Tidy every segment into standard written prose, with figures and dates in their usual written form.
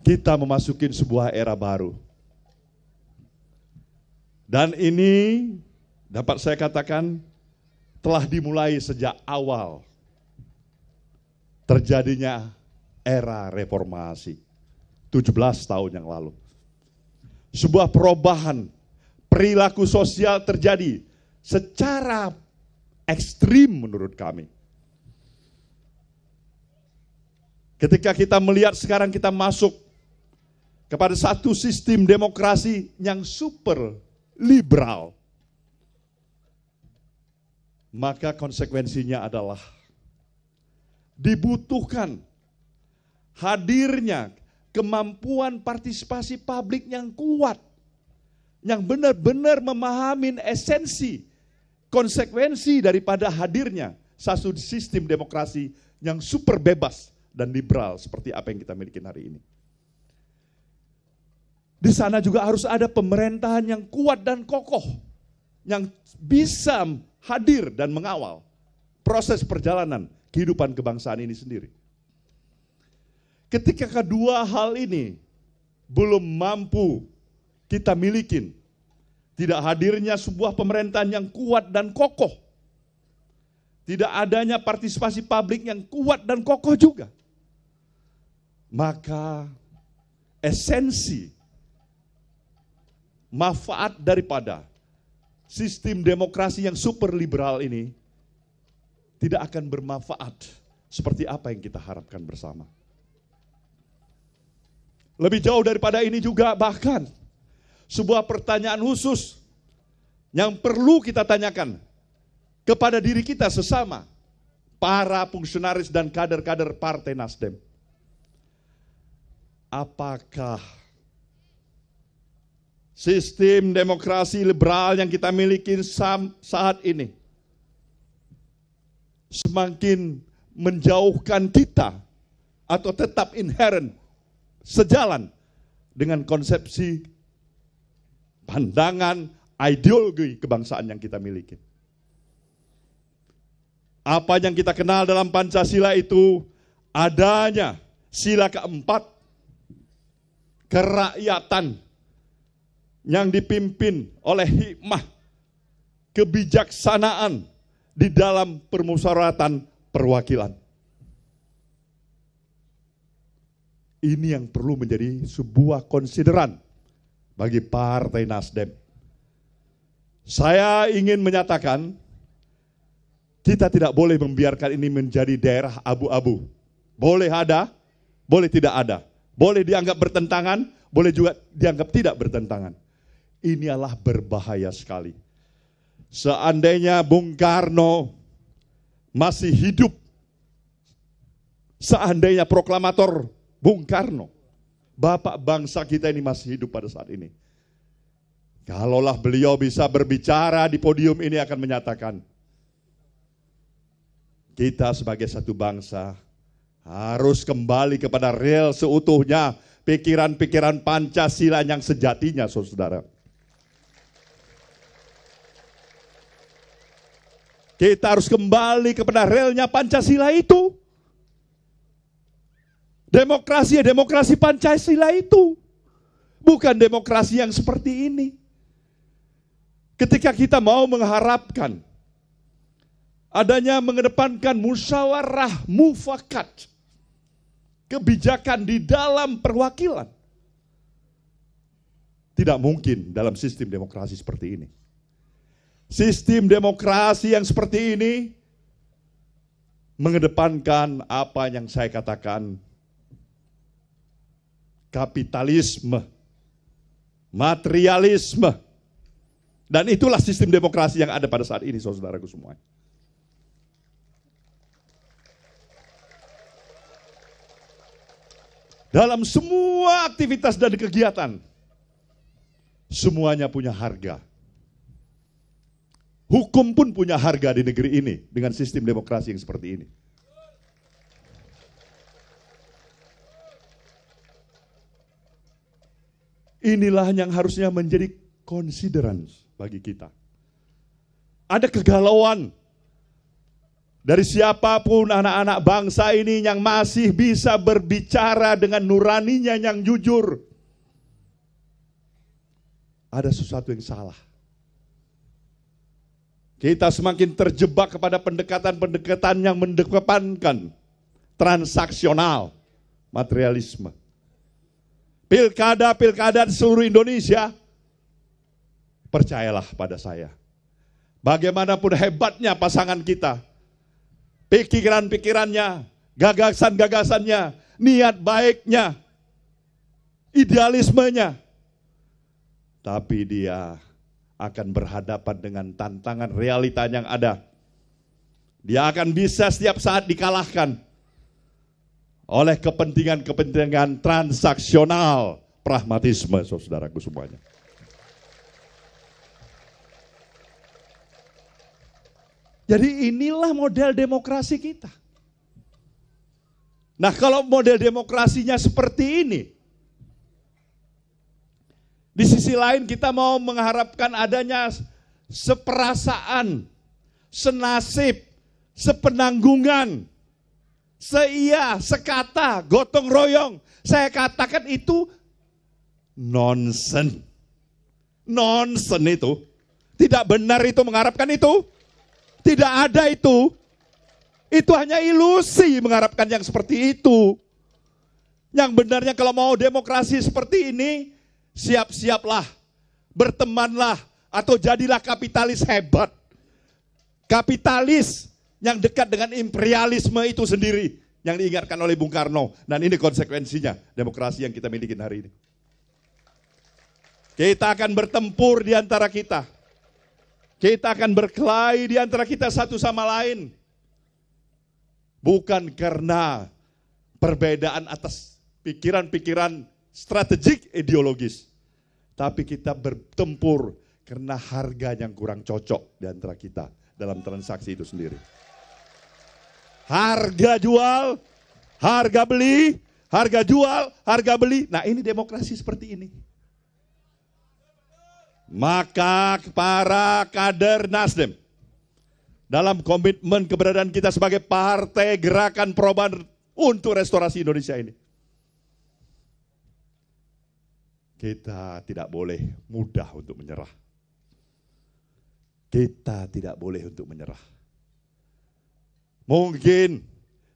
kita memasuki sebuah era baru. Dan ini dapat saya katakan telah dimulai sejak awal terjadinya era reformasi 17 tahun yang lalu. Sebuah perubahan perilaku sosial terjadi secara ekstrim menurut kami. Ketika kita melihat sekarang kita masuk kepada satu sistem demokrasi yang super liberal, maka konsekuensinya adalah dibutuhkan hadirnya kemampuan partisipasi publik yang kuat, yang benar-benar memahami esensi, konsekuensi daripada hadirnya satu sistem demokrasi yang super bebas dan liberal seperti apa yang kita miliki hari ini. Di sana juga harus ada pemerintahan yang kuat dan kokoh, yang bisa hadir dan mengawal proses perjalanan kehidupan kebangsaan ini sendiri. Ketika kedua hal ini belum mampu kita miliki, tidak hadirnya sebuah pemerintahan yang kuat dan kokoh, tidak adanya partisipasi publik yang kuat dan kokoh juga, maka esensi manfaat daripada sistem demokrasi yang super liberal ini tidak akan bermanfaat seperti apa yang kita harapkan bersama. Lebih jauh daripada ini juga, bahkan sebuah pertanyaan khusus yang perlu kita tanyakan kepada diri kita sesama, para fungsionaris dan kader-kader Partai Nasdem. Apakah sistem demokrasi liberal yang kita miliki saat ini semakin menjauhkan kita atau tetap inherent sejalan dengan konsepsi, pandangan, ideologi kebangsaan yang kita miliki? Apa yang kita kenal dalam Pancasila itu adanya sila keempat, kerakyatan yang dipimpin oleh hikmah, kebijaksanaan di dalam permusyawaratan perwakilan. Ini yang perlu menjadi sebuah konsideran bagi Partai Nasdem. Saya ingin menyatakan, kita tidak boleh membiarkan ini menjadi daerah abu-abu. Boleh ada, boleh tidak ada. Boleh dianggap bertentangan, boleh juga dianggap tidak bertentangan. Ini adalah berbahaya sekali. Seandainya Bung Karno masih hidup, seandainya proklamator Bung Karno, bapak bangsa kita ini masih hidup pada saat ini, kalaulah beliau bisa berbicara di podium ini akan menyatakan, kita sebagai satu bangsa harus kembali kepada real seutuhnya pikiran-pikiran Pancasila yang sejatinya, saudara. Kita harus kembali kepada realnya Pancasila itu. Demokrasi ya demokrasi Pancasila itu. Bukan demokrasi yang seperti ini. Ketika kita mau mengharapkan adanya mengedepankan musyawarah mufakat, kebijakan di dalam perwakilan, tidak mungkin dalam sistem demokrasi seperti ini. Sistem demokrasi yang seperti ini mengedepankan apa yang saya katakan, kapitalisme, materialisme. Dan itulah sistem demokrasi yang ada pada saat ini, saudaraku semua. Dalam semua aktivitas dan kegiatan, semuanya punya harga. Hukum pun punya harga di negeri ini dengan sistem demokrasi yang seperti ini. Inilah yang harusnya menjadi konsideran bagi kita. Ada kegalauan Dari siapapun anak-anak bangsa ini yang masih bisa berbicara dengan nuraninya yang jujur, ada sesuatu yang salah. Kita semakin terjebak kepada pendekatan-pendekatan yang mengedepankan transaksional, materialisme. Pilkada di seluruh Indonesia, percayalah pada saya, bagaimanapun hebatnya pasangan kita, pikiran-pikirannya, gagasan-gagasannya, niat baiknya, idealismenya, tapi dia akan berhadapan dengan tantangan realita yang ada. Dia akan bisa setiap saat dikalahkan oleh kepentingan-kepentingan transaksional, pragmatisme, saudaraku semuanya. Jadi inilah model demokrasi kita. Nah, kalau model demokrasinya seperti ini, di sisi lain kita mau mengharapkan adanya seperasaan, senasib, sepenanggungan, seia, sekata, gotong royong. Saya katakan itu nonsen. Nonsen itu. Tidak benar itu mengharapkan itu. Tidak ada itu. Itu hanya ilusi mengharapkan yang seperti itu. Yang benarnya kalau mau demokrasi seperti ini, siap-siaplah, bertemanlah, atau jadilah kapitalis hebat. Kapitalis yang dekat dengan imperialisme itu sendiri, yang diingatkan oleh Bung Karno. Dan ini konsekuensinya demokrasi yang kita miliki hari ini. Kita akan bertempur di antara kita. Kita akan berkelahi di antara kita satu sama lain. Bukan karena perbedaan atas pikiran-pikiran strategik ideologis. Tapi kita bertempur karena harga yang kurang cocok di antara kita dalam transaksi itu sendiri. Harga jual, harga beli, harga jual, harga beli. Nah, ini demokrasi seperti ini. Maka para kader Nasdem, dalam komitmen keberadaan kita sebagai partai gerakan perubahan untuk restorasi Indonesia ini, kita tidak boleh mudah untuk menyerah. Kita tidak boleh untuk menyerah. Mungkin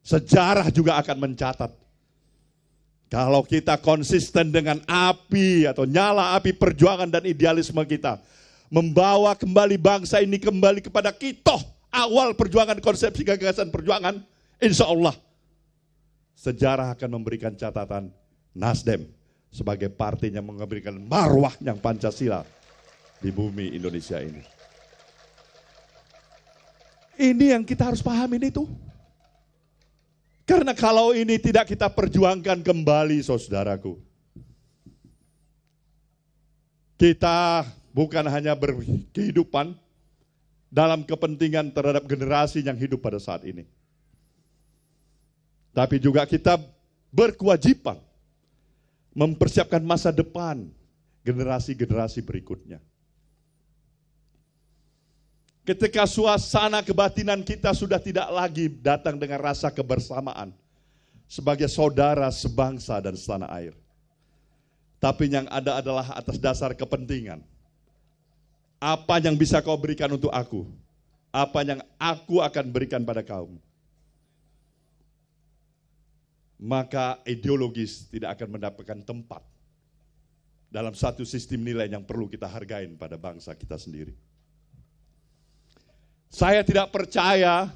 sejarah juga akan mencatat, kalau kita konsisten dengan api atau nyala api perjuangan dan idealisme kita, membawa kembali bangsa ini kembali kepada kitoh awal perjuangan, konsepsi gagasan perjuangan, insya Allah sejarah akan memberikan catatan Nasdem sebagai partai yang memberikan marwah yang Pancasila di bumi Indonesia ini. Ini yang kita harus pahamin itu. Karena kalau ini tidak kita perjuangkan kembali, saudaraku, kita bukan hanya berkehidupan dalam kepentingan terhadap generasi yang hidup pada saat ini, tapi juga kita berkewajiban mempersiapkan masa depan generasi-generasi berikutnya. Ketika suasana kebatinan kita sudah tidak lagi datang dengan rasa kebersamaan sebagai saudara sebangsa dan setanah air, tapi yang ada adalah atas dasar kepentingan. Apa yang bisa kau berikan untuk aku? Apa yang aku akan berikan pada kaum? Maka ideologis tidak akan mendapatkan tempat dalam satu sistem nilai yang perlu kita hargain pada bangsa kita sendiri. Saya tidak percaya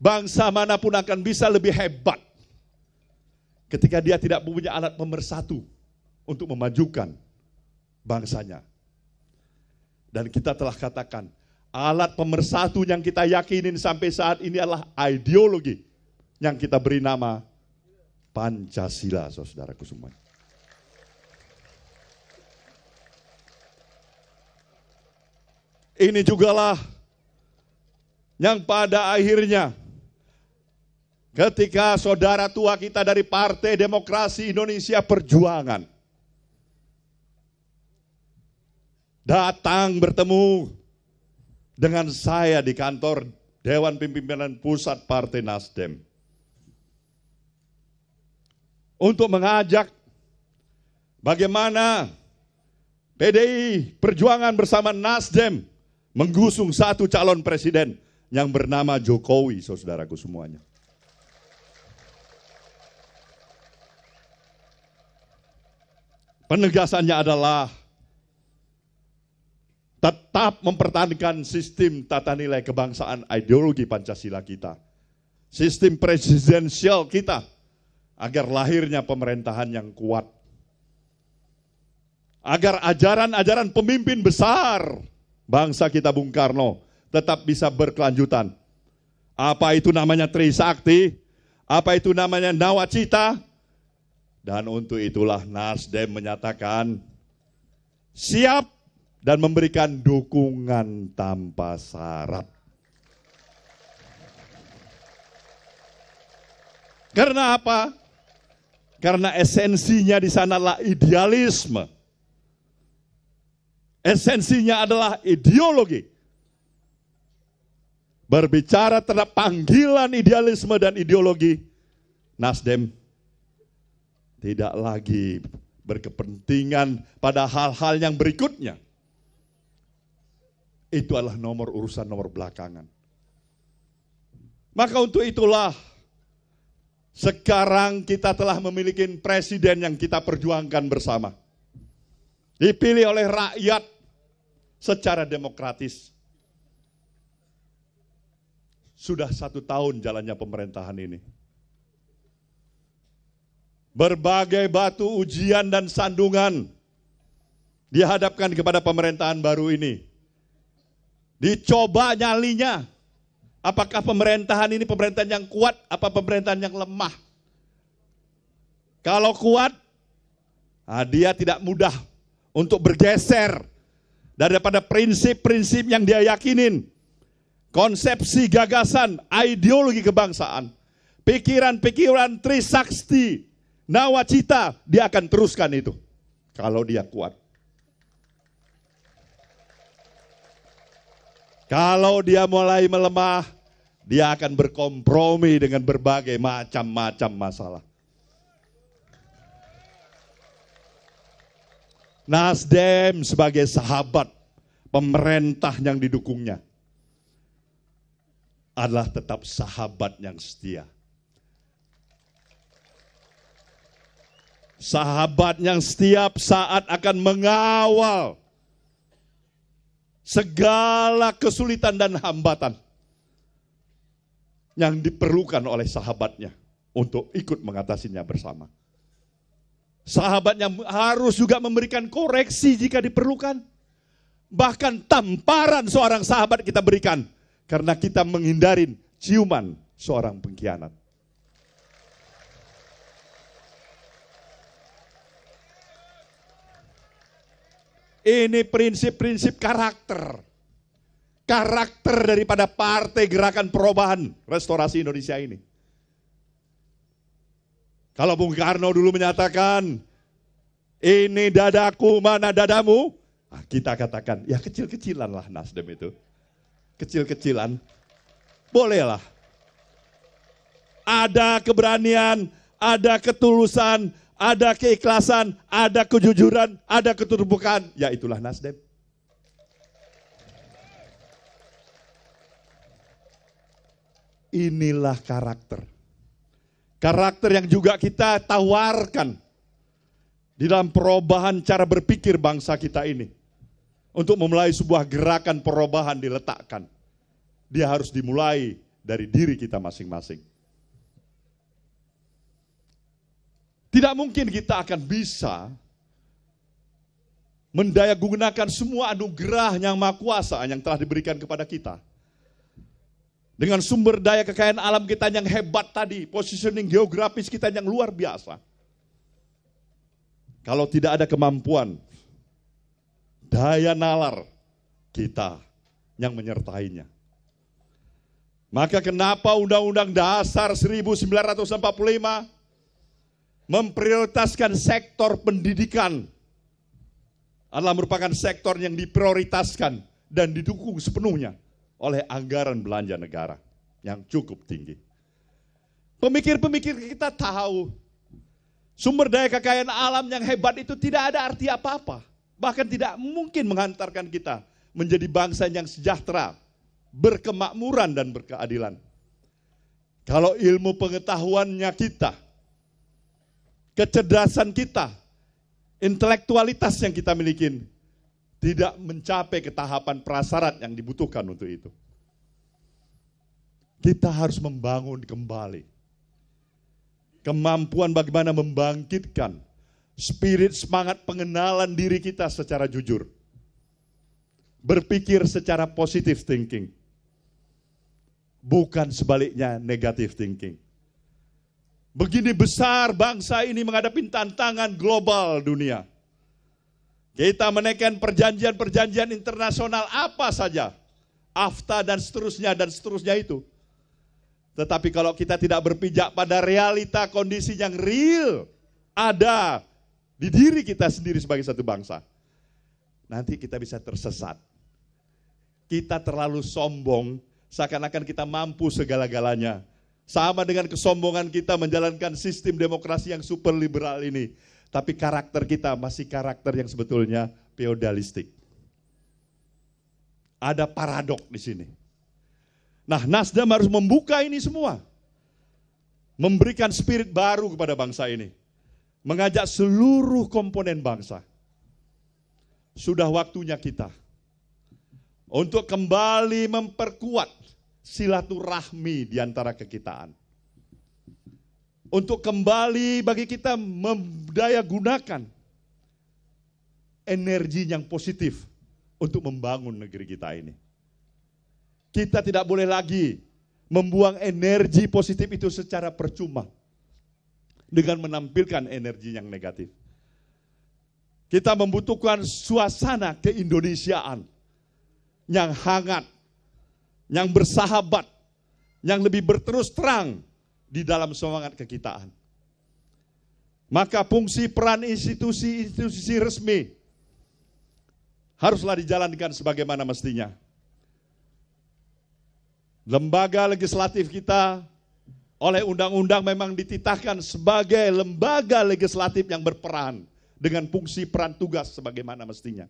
bangsa manapun akan bisa lebih hebat ketika dia tidak punya alat pemersatu untuk memajukan bangsanya. Dan kita telah katakan, alat pemersatu yang kita yakinin sampai saat ini adalah ideologi yang kita beri nama Pancasila, saudaraku semua. Ini jugalah yang pada akhirnya ketika saudara tua kita dari Partai Demokrasi Indonesia Perjuangan datang bertemu dengan saya di kantor Dewan Pimpinan Pusat Partai Nasdem untuk mengajak bagaimana PDI Perjuangan bersama Nasdem menggusung satu calon presiden yang bernama Jokowi, saudaraku semuanya. Penegasannya adalah tetap mempertahankan sistem tata nilai kebangsaan ideologi Pancasila kita. Sistem presidensial kita agar lahirnya pemerintahan yang kuat. Agar ajaran-ajaran pemimpin besar bangsa kita Bung Karno tetap bisa berkelanjutan. Apa itu namanya Trisakti? Apa itu namanya Nawacita? Dan untuk itulah Nasdem menyatakan siap dan memberikan dukungan tanpa syarat. Karena apa? Karena esensinya di sanalah idealisme. Esensinya adalah ideologi. Berbicara terhadap panggilan idealisme dan ideologi, Nasdem tidak lagi berkepentingan pada hal-hal yang berikutnya. Itu adalah urusan nomor belakangan. Maka untuk itulah sekarang kita telah memiliki presiden yang kita perjuangkan bersama. Dipilih oleh rakyat secara demokratis. Sudah 1 tahun jalannya pemerintahan ini. Berbagai batu ujian dan sandungan dihadapkan kepada pemerintahan baru ini. Dicoba nyalinya. Apakah pemerintahan ini pemerintahan yang kuat, apa pemerintahan yang lemah? Kalau kuat, dia tidak mudah untuk bergeser daripada prinsip-prinsip yang dia yakinin. Konsepsi, gagasan, ideologi kebangsaan, pikiran-pikiran Trisakti, Nawacita, dia akan teruskan itu. Kalau dia kuat. Kalau dia mulai melemah, dia akan berkompromi dengan berbagai macam-macam masalah. Nasdem sebagai sahabat pemerintah yang didukungnya adalah tetap sahabat yang setia. Sahabat yang setiap saat akan mengawal segala kesulitan dan hambatan yang diperlukan oleh sahabatnya untuk ikut mengatasinya bersama. Sahabatnya harus juga memberikan koreksi jika diperlukan. Bahkan tamparan seorang sahabat kita berikan karena kita menghindarin ciuman seorang pengkhianat. Ini prinsip-prinsip karakter. Karakter daripada Partai Gerakan Perubahan Restorasi Indonesia ini. Kalau Bung Karno dulu menyatakan, ini dadaku, mana dadamu? Kita katakan, ya kecil-kecilan lah Nasdem itu. Kecil-kecilan, bolehlah. Ada keberanian, ada ketulusan, ada keikhlasan, ada kejujuran, ada keterbukaan. Ya itulah Nasdem. Inilah karakter. Karakter yang juga kita tawarkan di dalam perubahan cara berpikir bangsa kita ini. Untuk memulai sebuah gerakan perubahan diletakkan. Dia harus dimulai dari diri kita masing-masing. Tidak mungkin kita akan bisa mendayagunakan semua anugerah yang maha kuasa yang telah diberikan kepada kita. Dengan sumber daya kekayaan alam kita yang hebat tadi, positioning geografis kita yang luar biasa. Kalau tidak ada kemampuan, daya nalar kita yang menyertainya. Maka kenapa Undang-Undang Dasar 1945 memprioritaskan sektor pendidikan adalah merupakan sektor yang diprioritaskan dan didukung sepenuhnya oleh anggaran belanja negara yang cukup tinggi. Pemikir-pemikir kita tahu sumber daya kekayaan alam yang hebat itu tidak ada arti apa-apa. Bahkan tidak mungkin menghantarkan kita menjadi bangsa yang sejahtera, berkemakmuran dan berkeadilan. Kalau ilmu pengetahuannya kita, kecerdasan kita, intelektualitas yang kita miliki tidak mencapai ke tahapan prasyarat yang dibutuhkan untuk itu. Kita harus membangun kembali kemampuan bagaimana membangkitkan spirit semangat pengenalan diri kita secara jujur. Berpikir secara positive thinking. Bukan sebaliknya negative thinking. Begini besar bangsa ini menghadapi tantangan global dunia. Kita menaikkan perjanjian-perjanjian internasional apa saja. AFTA dan seterusnya itu. Tetapi kalau kita tidak berpijak pada realita kondisi yang real ada di diri kita sendiri sebagai satu bangsa, nanti kita bisa tersesat. Kita terlalu sombong, seakan-akan kita mampu segala-galanya. Sama dengan kesombongan kita menjalankan sistem demokrasi yang super liberal ini. Tapi karakter kita masih karakter yang sebetulnya feodalistik. Ada paradok di sini. Nah, Nasdem harus membuka ini semua. Memberikan spirit baru kepada bangsa ini. Mengajak seluruh komponen bangsa. Sudah waktunya kita untuk kembali memperkuat silaturahmi di antara kekitaan. Untuk kembali bagi kita mendaya gunakan energi yang positif untuk membangun negeri kita ini. Kita tidak boleh lagi membuang energi positif itu secara percuma dengan menampilkan energi yang negatif. Kita membutuhkan suasana keindonesiaan yang hangat, yang bersahabat, yang lebih berterus terang di dalam semangat kekitaan. Maka fungsi peran institusi-institusi resmi haruslah dijalankan sebagaimana mestinya. Lembaga legislatif kita oleh undang-undang memang dititahkan sebagai lembaga legislatif yang berperan dengan fungsi peran tugas sebagaimana mestinya.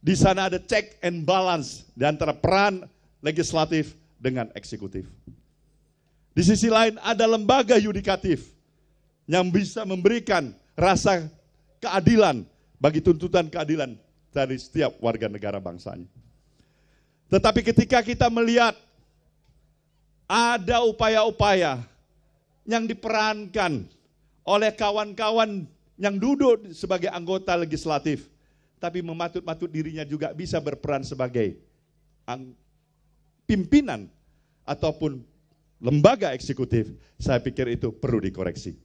Di sana ada check and balance di antara peran legislatif dengan eksekutif. Di sisi lain ada lembaga yudikatif yang bisa memberikan rasa keadilan bagi tuntutan keadilan dari setiap warga negara bangsanya. Tetapi ketika kita melihat ada upaya-upaya yang diperankan oleh kawan-kawan yang duduk sebagai anggota legislatif, tapi mematut-matut dirinya juga bisa berperan sebagai pimpinan ataupun lembaga eksekutif, saya pikir itu perlu dikoreksi.